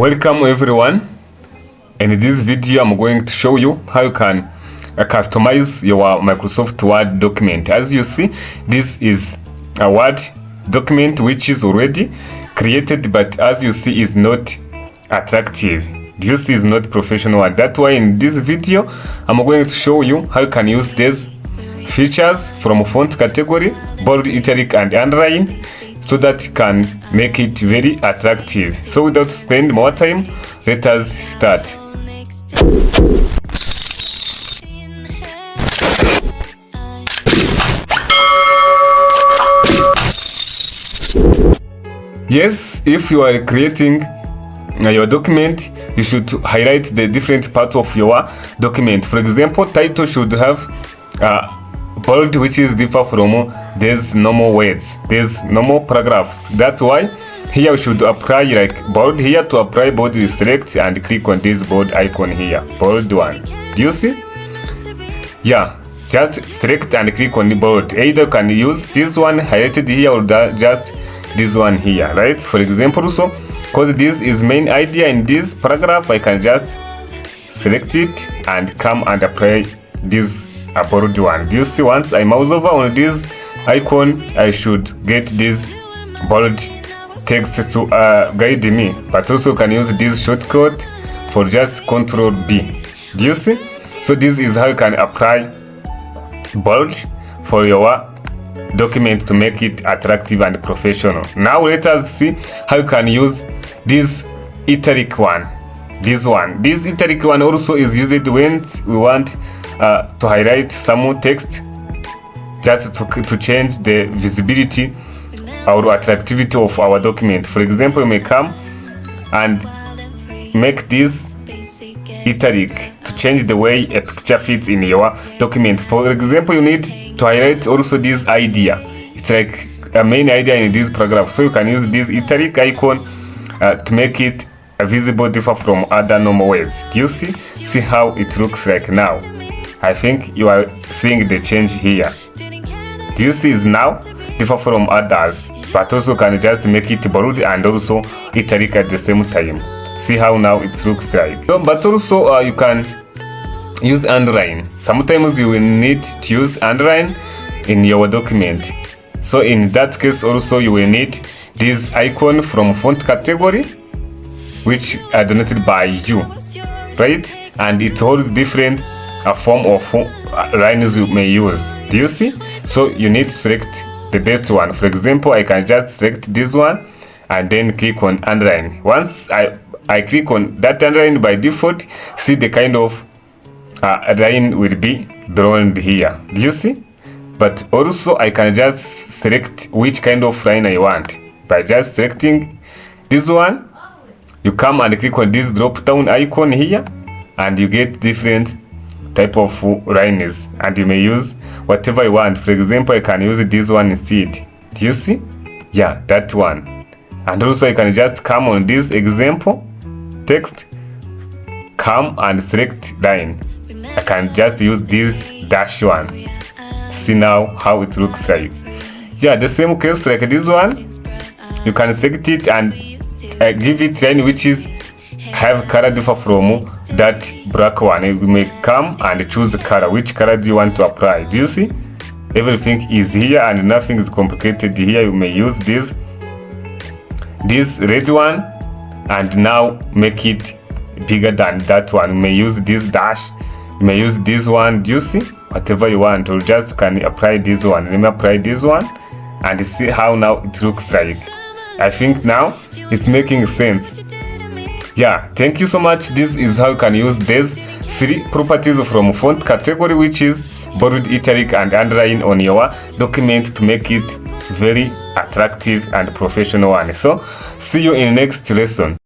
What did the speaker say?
Welcome everyone. In this video I'm going to show you how you can customize your Microsoft Word document. As you see, this is a Word document which is already created, but as you see is not attractive. This is not professional. That's why in this video I'm going to show you how you can use these features from font category, bold, italic and underline, so that you can make it very attractive. So without spending more time, let us start. Yes, if you are creating your document, you should highlight the different parts of your document. For example, title should have bold, which is different from these normal words, these normal paragraphs. That's why here you should apply like bold. Here to apply bold, you select and click on this bold icon here, bold one. Do you see? Yeah, just select and click on the bold. Either you can use this one highlighted here or just this one here, right? For example, so because this is main idea in this paragraph, I can just select it and come and apply this a bold one. Do you see? Once I mouse over on this icon, I should get this bold text to guide me, but also can use this shortcut for just Control B. Do you see? So this is how you can apply bold for your document to make it attractive and professional. Now let us see how you can use this italic one. This italic one also is used when we want to highlight some text, just to change the visibility or attractivity of our document. For example, you may come and make this italic to change the way a picture fits in your document. For example, you need to highlight also this idea. It's like a main idea in this paragraph, so you can use this italic icon to make it visible, differ from other normal words. Do you see? See how it looks like now. I think you are seeing the change here. Do you see? Is now differ from others, but also can just make it bold and also italic at the same time. See how now it looks like. So, but also you can use underline. Sometimes you will need to use underline in your document. So in that case also you will need this icon from font category, which are donated by you, right? And it holds different form of lines you may use. Do you see? So you need to select the best one. For example, I can just select this one and then click on underline. Once I click on that underline, by default, see the kind of line will be drawn here. Do you see? But also I can just select which kind of line I want. By just selecting this one, you come and click on this drop down icon here and you get different type of lines, and you may use whatever you want. For example, I can use this one instead. Do you see? Yeah, that one. And also I can just come on this example text, come and select line. I can just use this dash one. See now how it looks like. Yeah, the same case like this one, you can select it and give it line which is have color differ from that black one. You may come and choose the color. Which color do you want to apply? Do you see? Everything is here and nothing is complicated here. You may use this red one and now make it bigger than that one. You may use this dash. You may use this one. Do you see? Whatever you want, or just can apply this one. Let me apply this one and see how now it looks like. I think now it's making sense. Yeah, thank you so much. This is how you can use these 3 properties from font category, which is bold, italic and underline, on your document to make it very attractive and professional one. So see you in the next lesson.